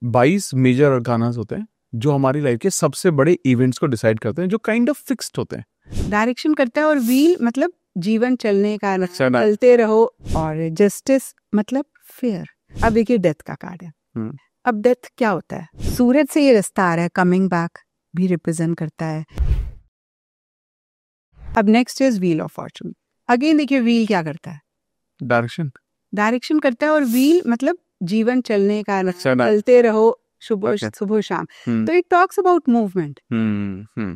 22 major अरकानास होते हैं जो हमारी लाइफ के सबसे बड़े इवेंट्स को डिसाइड करते हैं, जो काइंड ऑफ फिक्स्ड होते हैं। डायरेक्शन करता है, और व्हील मतलब जीवन चलने का, चलते रहो, और जस्टिस मतलब फेयर। अब देखिए डेथ का कार्ड है। अब डेथ क्या होता है? सूरज से ये रास्ता आ रहा है, कमिंग बैक भी रिप्रेजेंट करता है। अब next is wheel of Fortune. Again देखिए व्हील क्या करता है? डायरेक्शन करता है, और व्हील मतलब जीवन चलने का, चलते रहो, सुबह शाम। तो इट टॉक्स अबाउट मूवमेंट,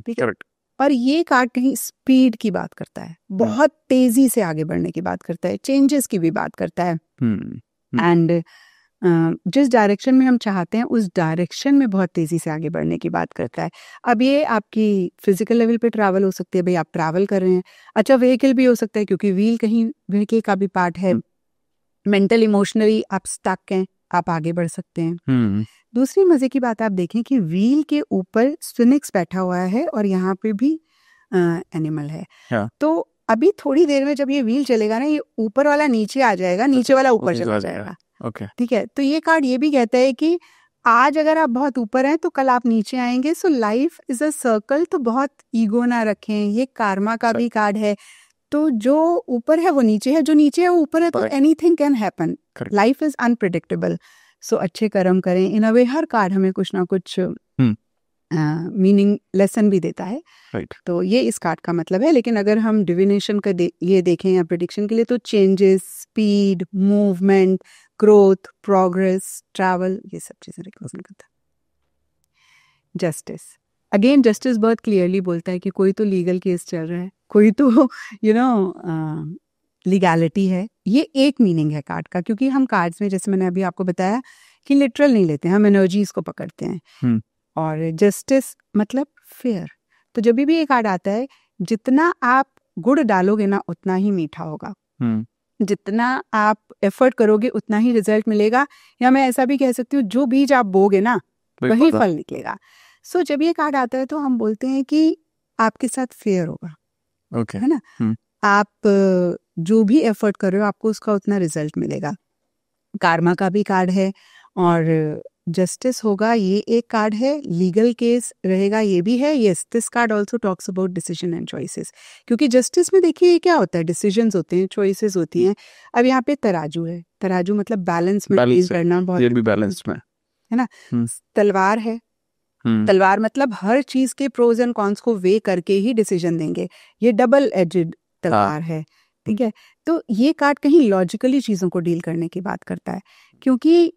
ठीक है। और ये कार्ड कहीं स्पीड की बात करता है, बहुत तेजी से आगे बढ़ने की बात करता है, चेंजेस की भी बात करता है। एंड जिस डायरेक्शन में हम चाहते हैं उस डायरेक्शन में बहुत तेजी से आगे बढ़ने की बात करता है। अब ये आपकी फिजिकल लेवल पे ट्रैवल हो सकती है, भाई आप ट्रैवल कर रहे हैं। अच्छा, व्हीकल भी हो सकता है, क्योंकि व्हील कहीं व्हीकल का भी पार्ट है। मेंटल इमोशनली आप स्टक हैं, आप आगे बढ़ सकते हैं। दूसरी मजे की बात आप देखें कि व्हील के ऊपर स्फिनिक्स बैठा हुआ है, और यहाँ पे भी एनिमल है। तो अभी थोड़ी देर में जब ये व्हील चलेगा ना, ये ऊपर वाला नीचे आ जाएगा, नीचे वाला ऊपर चला जाएगा। ठीक है। तो ये कार्ड ये भी कहता है कि आज अगर आप बहुत ऊपर हैं तो कल आप नीचे आएंगे। So life is a circle, तो बहुत ईगो ना रखें। ये कार्मा का भी कार्ड है। तो जो ऊपर है वो नीचे है, जो नीचे है वो ऊपर है, तो anything can happen. Life is unpredictable. So अच्छे कर्म करें। इन अ वे हर कार्ड हमें कुछ ना कुछ मीनिंग लेसन भी देता है। तो ये इस कार्ड का मतलब है। लेकिन अगर हम डिविनेशन का ये देखें या प्रेडिक्शन के लिए, तो changes, speed, movement, growth, progress, travel, ये सब चीजें रिप्रेजेंट करता है। जस्टिस, अगेन जस्टिस बहुत क्लियरली बोलता है कि कोई तो लीगल केस चल रहा है, कोई तो लीगैलिटी है। ये एक मीनिंग है कार्ड का, क्योंकि हम कार्ड्स में, जैसे मैंने अभी आपको बताया, कि लिटरल नहीं लेते, हम एनर्जीज को पकड़ते हैं। और जस्टिस मतलब फेयर। तो जब भी ये कार्ड आता है, जितना आप गुड़ डालोगे ना उतना ही मीठा होगा। जितना आप एफर्ट करोगे उतना ही रिजल्ट मिलेगा। या मैं ऐसा भी कह सकती हूँ, जो बीज आप बोगे ना वही फल निकलेगा। सो जब ये कार्ड आता है तो हम बोलते हैं कि आपके साथ फेयर होगा, है ना। आप जो भी एफर्ट कर रहे हो आपको उसका उतना रिजल्ट मिलेगा। कार्मा का भी कार्ड है, और जस्टिस होगा, ये एक कार्ड है। लीगल केस रहेगा, ये भी है। Yes, this card also talks about decision and choices, क्योंकि जस्टिस में देखिए ये क्या होता है, डिसीजंस होते हैं, चॉइसेस होती हैं। अब यहाँ पे तराजू है। तराजू मतलब बैलेंस में करना, बहुत बैलेंस में, है ना। तलवार है। तलवार मतलब हर चीज के प्रोज एंड कॉन्स को वे करके ही डिसीजन देंगे। ये डबल एजेड तलवार है, ठीक है। तो ये कार्ड कहीं लॉजिकली चीजों को डील करने की बात करता है, क्योंकि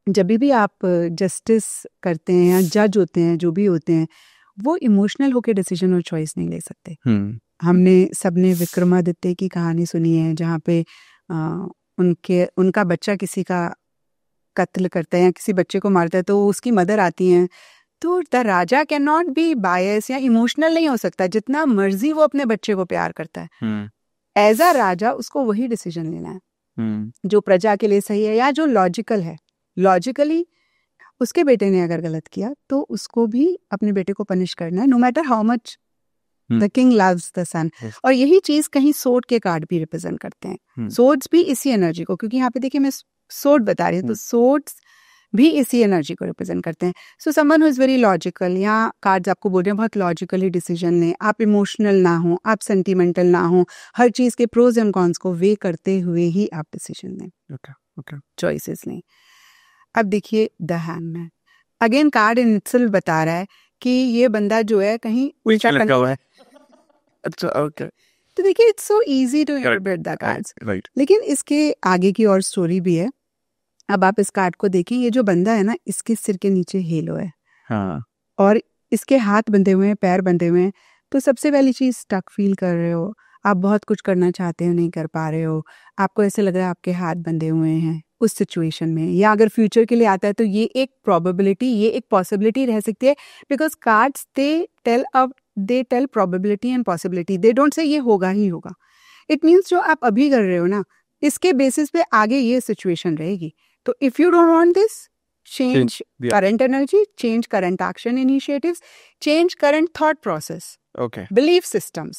जब भी आप जस्टिस करते हैं या जज होते हैं, जो भी होते हैं, वो इमोशनल होके डिसीजन और चॉइस नहीं ले सकते। हमने सबने विक्रमादित्य की कहानी सुनी है, जहाँ पे उनका बच्चा किसी का कत्ल करता है या किसी बच्चे को मारता है, तो उसकी मदर आती हैं। तो the raja can not be bias या इमोशनल नहीं हो सकता, जितना मर्जी वो अपने बच्चे को प्यार करता है। एज अ राजा उसको वही डिसीजन लेना है जो प्रजा के लिए सही है, या जो लॉजिकल है। लॉजिकली उसके बेटे ने अगर गलत किया तो उसको भी अपने बेटे को पनिश करना है, no matter how much the king loves the son. और यही चीज कहीं सोर्ड के कार्ड भी रिप्रेजेंट करते हैं। सोर्ड्स भी इसी एनर्जी को, क्योंकि यहाँ पे देखिए मैं सोर्ड बता रही हूँ, तो सोर्ड्स भी इसी एनर्जी को रिप्रेजेंट करते हैं। So someone who is very logical, यहाँ कार्ड्स आपको बोल रहे हैं बहुत लॉजिकली डिसीजन लें, आप इमोशनल ना हो, आप सेंटिमेंटल ना हो, हर चीज के प्रोज एंड कॉन्स को वे करते हुए ही आप डिसीजन लें, चॉइसेस लें। अब देखिए the hangman, again card in itself बता रहा है कि ये बंदा जो है कहीं उल्टा लगा हुआ है। अच्छा, ओके। तो देखिए it's so easy to interpret the cards, लेकिन इसके आगे की और स्टोरी भी है। अब आप इस कार्ड को देखें, ये जो बंदा है ना, इसके सिर के नीचे हेलो है। और इसके हाथ बंधे हुए हैं, पैर बंधे हुए हैं। तो सबसे पहली चीज, स्टक फील कर रहे हो, आप बहुत कुछ करना चाहते हो, नहीं कर पा रहे हो, आपको ऐसे लग रहा है आपके हाथ बंधे हुए हैं उस सिचुएशन में। या अगर फ्यूचर के लिए आता है तो ये एक प्रोबेबिलिटी, ये एक पॉसिबिलिटी रह सकती है, because cards they tell probability and possibility, they don't say ये होगा ही होगा। इट मीन्स जो आप अभी कर रहे हो ना, इसके बेसिस पे आगे ये सिचुएशन रहेगी। तो if you don't want this, change current energy, change current action initiatives, change current thought process, belief systems,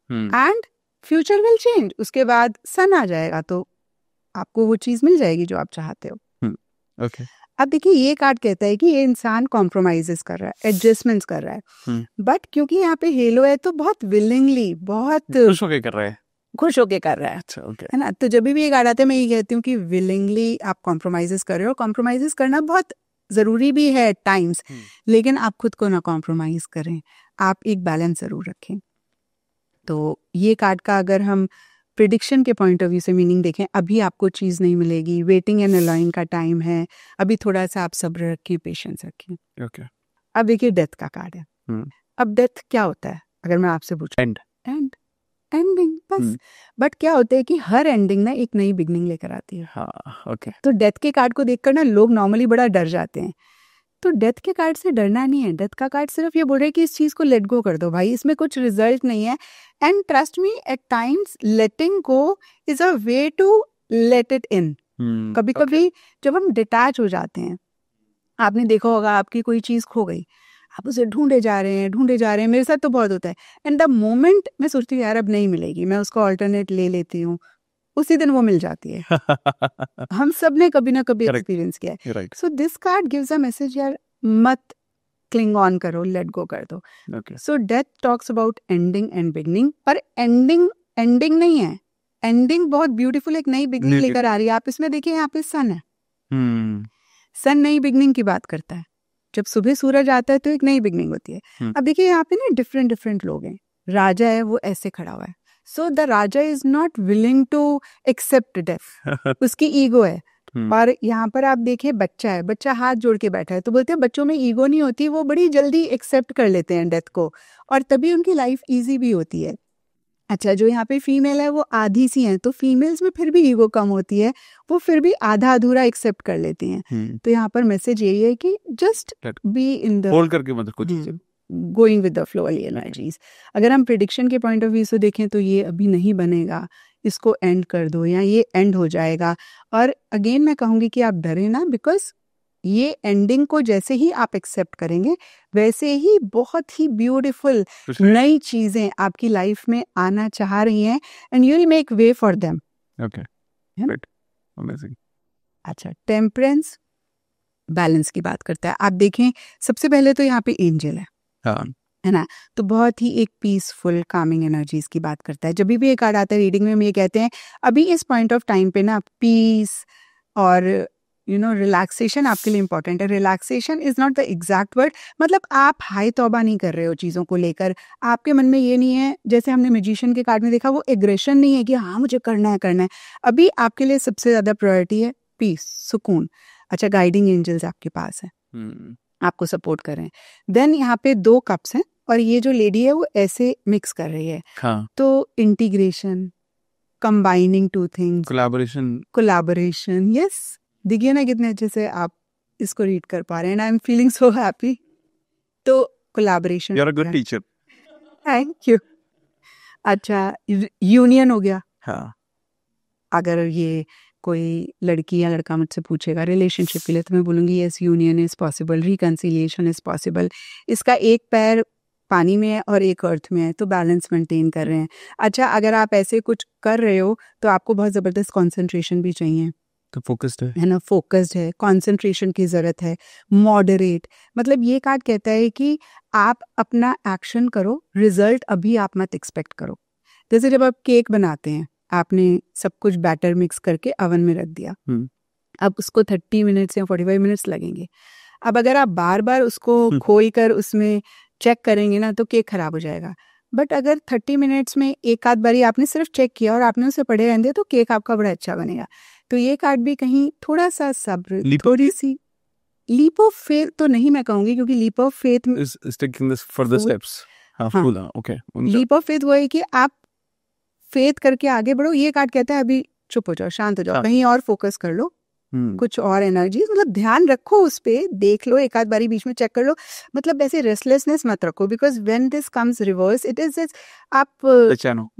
and future will change. उसके बाद सन आ जाएगा तो आपको वो चीज मिल जाएगी जो आप चाहते हो। अब देखिए ये कार्ड कहता है कि ये इंसान कॉम्प्रोमाइजेस कर रहा है, एडजस्टमेंट्स कर रहा है, बट क्योंकि यहाँ पे हेलो है तो बहुत विलिंगली, बहुत खुश होके कर रहा है, खुश होके कर रहा है। अच्छा ओके, है ना। तो जब भी ये कार्ड आता है मैं ये कहती हूँ कि विलिंगली आप कॉम्प्रोमाइजेस कर रहे हो। कॉम्प्रोमाइजेस करना बहुत जरूरी भी है टाइम्स, लेकिन आप खुद को ना कॉम्प्रोमाइज करें, आप एक बैलेंस जरूर रखें। तो ये कार्ड का अगर हम प्रिडिक्शन के पॉइंट ऑफ व्यू से मीनिंग देखें, अभी आपको चीज़ नहीं मिलेगी, वेटिंग एंड अलाउइंग का टाइम है, अभी थोड़ा सा आप सब्र रखें, पेशेंस रखें। ओके। अब देखिए डेथ का कार्ड है। अब डेथ क्या होता है अगर मैं आपसे पूछूं? एंडिंग बस। बट क्या होता है कि हर एंडिंग ना एक नई बिगनिंग लेकर आती है। हाँ ओके। तो डेथ के कार्ड को देखकर ना लोग नॉर्मली बड़ा डर जाते हैं, तो डेथ के कार्ड से डरना नहीं है। डेथ का कार्ड सिर्फ ये बोल रहा है कि इस चीज को लेट गो कर दो भाई, इसमें कुछ रिजल्ट नहीं है। And trust me, at times letting go is a way to let it in. कभी कभी जब हम डिटैच हो जाते हैं, आपने देखा होगा आपकी कोई चीज खो गई, आप उसे ढूंढे जा रहे हैं, मेरे साथ तो बहुत होता है। एंड द मोमेंट मैं सोचती हूँ यार अब नहीं मिलेगी, मैं उसको ऑल्टरनेट ले लेती हूँ, उसी दिन वो मिल जाती है। हम सब ने कभी ना कभी एक्सपीरियंस किया है। So this card gives a message, यार मत क्लिंग ऑन करो, लेट गो कर दो। So death talks about ending and beginning, पर एंडिंग नहीं है, एंडिंग बहुत ब्यूटीफुल एक नई बिगनिंग लेकर आ रही है। आप इसमें देखिए, यहाँ पे सन है, सन नई बिगनिंग की बात करता है। जब सुबह सूरज आता है तो एक नई बिगनिंग होती है। अब देखिए यहाँ पे ना डिफरेंट लोग हैं। राजा है, वो ऐसे खड़ा हुआ है, so the raja is not willing to accept death, उसकी ईगो है। और यहाँ पर आप देखिए बच्चा है, बच्चा हाथ जोड़ के बैठा है। तो बोलते हैं बच्चों में ईगो नहीं होती, वो बड़ी जल्दी एक्सेप्ट कर लेते हैं डेथ को, और तभी उनकी लाइफ इजी भी होती है। अच्छा, जो यहाँ पे फीमेल है वो आधी सी है, तो फीमेल्स में फिर भी ईगो कम होती है, वो फिर भी आधा अधूरा एक्सेप्ट कर लेती हैं। तो यहाँ पर मैसेज यही है कि just be in the hold करके, मतलब कुछ गोइंग विद द फ्लो वाली एनर्जीज। अगर हम प्रिडिक्शन के पॉइंट ऑफ व्यू से देखें तो ये अभी नहीं बनेगा, इसको एंड कर दो या ये एंड हो जाएगा। और अगेन मैं कहूंगी कि आप डरे ना, बिकॉज ये एंडिंग को जैसे ही आप एक्सेप्ट करेंगे वैसे ही बहुत ही ब्यूटीफुल नई चीजें आपकी लाइफ में आना चाह रही हैं, and you will make way for them. Okay, amazing. अच्छा, टेम्परेंस बैलेंस की बात करता है। आप देखें सबसे पहले तो यहाँ पे एंजल है, है ना, तो बहुत ही एक पीसफुल कामिंग एनर्जीज की बात करता है। जब भी एक कार्ड आता है रीडिंग में, हम ये कहते हैं अभी इस पॉइंट ऑफ टाइम पे ना पीस और रिलैक्सेशन आपके लिए इंपॉर्टेंट है। Relaxation is not the exact word, मतलब आप हाई तौबा नहीं कर रहे हो चीजों को लेकर, आपके मन में ये नहीं है, जैसे हमने मैजिशियन के कार्ड में देखा, वो एग्रेशन नहीं है कि हाँ मुझे करना है। अभी आपके लिए सबसे ज्यादा प्रायोरिटी है पीस, सुकून। अच्छा, गाइडिंग एंजल्स आपके पास है, आपको सपोर्ट कर रहे हैं। देन यहाँ पे 2 कप्स हैं, और ये जो लेडी है वो ऐसे मिक्स कर रही है। तो integration, combining 2 things, collaboration, yes. देखिए ना कितने अच्छे से आप इसको रीड कर पा रहे हैं, I am feeling so happy. तो collaboration, you are a good teacher, thank you. अच्छा, यूनियन हो गया। हाँ, अगर ये कोई लड़की या लड़का मुझसे पूछेगा रिलेशनशिप के लिए, तो मैं बोलूँगी yes, union is possible, reconciliation is possible. इसका एक पैर पानी में है और एक अर्थ में है, तो बैलेंस मेंटेन कर रहे हैं। अच्छा, अगर आप ऐसे कुछ कर रहे हो तो आपको बहुत ज़बरदस्त कंसंट्रेशन भी चाहिए, तो फोकस्ड है ना, फोकस्ड है, कंसंट्रेशन की ज़रूरत है, मॉडरेट। मतलब ये कार्ड कहता है कि आप अपना एक्शन करो, रिजल्ट अभी आप मत एक्सपेक्ट करो। जैसे जब आप केक बनाते हैं, आपने सब कुछ बैटर मिक्स करके अवन में रख दिया, अब उसको 30 मिनट्स या 45 मिनट्स लगेंगे। अब अगर आप बार बार उसको खोल कर उसमें चेक करेंगे ना, तो केक खराब हो जाएगा। बट अगर 30 मिनट्स में एक आध बारी आपने सिर्फ चेक किया और आपने उसे पढ़े रहने, तो केक आपका बड़ा अच्छा बनेगा। तो ये कार्ड भी कहीं थोड़ा सा सब्र, थोड़ी सी लीप ऑफ फेथ तो नहीं मैं कहूंगी, क्योंकि leap of faith is taking this further steps. Okay. Leap of faith वो है कि आप फेथ करके आगे बढ़ो। ये कार्ड कहता है अभी चुप हो जाओ, शांत हो जाओ, कहीं और फोकस कर लो, कुछ और एनर्जी, मतलब ध्यान रखो उस पे, देख लो, एक आध बारी बीच में चेक कर लो, मतलब ऐसे रेस्टलेसनेस मत रखो, because when this comes reverse it is आप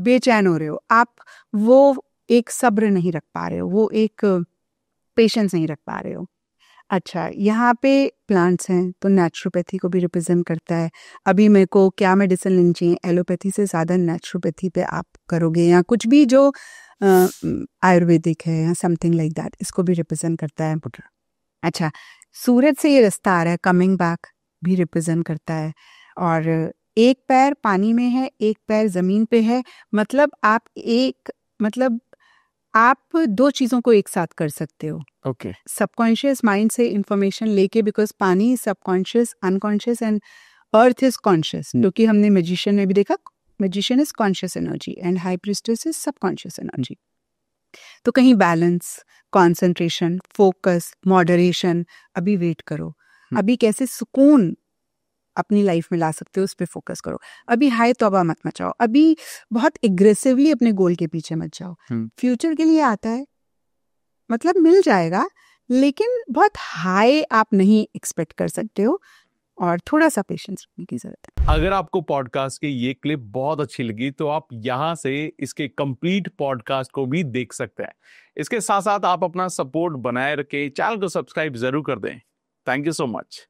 बेचैन हो रहे हो, आप वो एक सब्र नहीं रख पा रहे हो, वो एक पेशेंस नहीं रख पा रहे हो। अच्छा, यहाँ पे प्लांट्स हैं तो नेचुरोपैथी को भी रिप्रेजेंट करता है। अभी मेरे को क्या मेडिसिन लेनी चाहिए, एलोपैथी से ज़्यादा नेचुरोपैथी पे आप करोगे, या कुछ भी जो आयुर्वेदिक है या समथिंग लाइक दैट, इसको भी रिप्रेजेंट करता है। अच्छा, सूरज से ये रास्ता आ रहा है, कमिंग बैक भी रिप्रेजेंट करता है। और एक पैर पानी में है, एक पैर जमीन पे है, मतलब आप दो चीजों को एक साथ कर सकते हो। ओके। सबकॉन्शियस माइंड से इंफॉर्मेशन लेके, बिकॉज पानी subconscious, unconscious and earth is conscious, क्योंकि हमने मैजिशियन में भी देखा, magician is conscious energy and high priestess is subconscious energy. तो कहीं बैलेंस, कंसंट्रेशन, फोकस, मॉडरेशन, अभी वेट करो, अभी कैसे सुकून अपनी लाइफ में ला सकते हो उस पर फोकस करो। अभी हाय तौबा मत मचाओ, अभी बहुत एग्रेसिवली अपने गोल के पीछे मत जाओ। फ्यूचर के लिए आता है, मतलब मिल जाएगा, लेकिन बहुत हाई आप नहीं एक्सपेक्ट कर सकते हो, और थोड़ा सा पेशेंस रखने की जरूरत है। अगर आपको पॉडकास्ट की ये क्लिप बहुत अच्छी लगी तो आप यहाँ से इसके कंप्लीट पॉडकास्ट को भी देख सकते हैं। इसके साथ साथ आप अपना सपोर्ट बनाए रखें, चैनल को सब्सक्राइब जरूर कर दें। Thank you so much.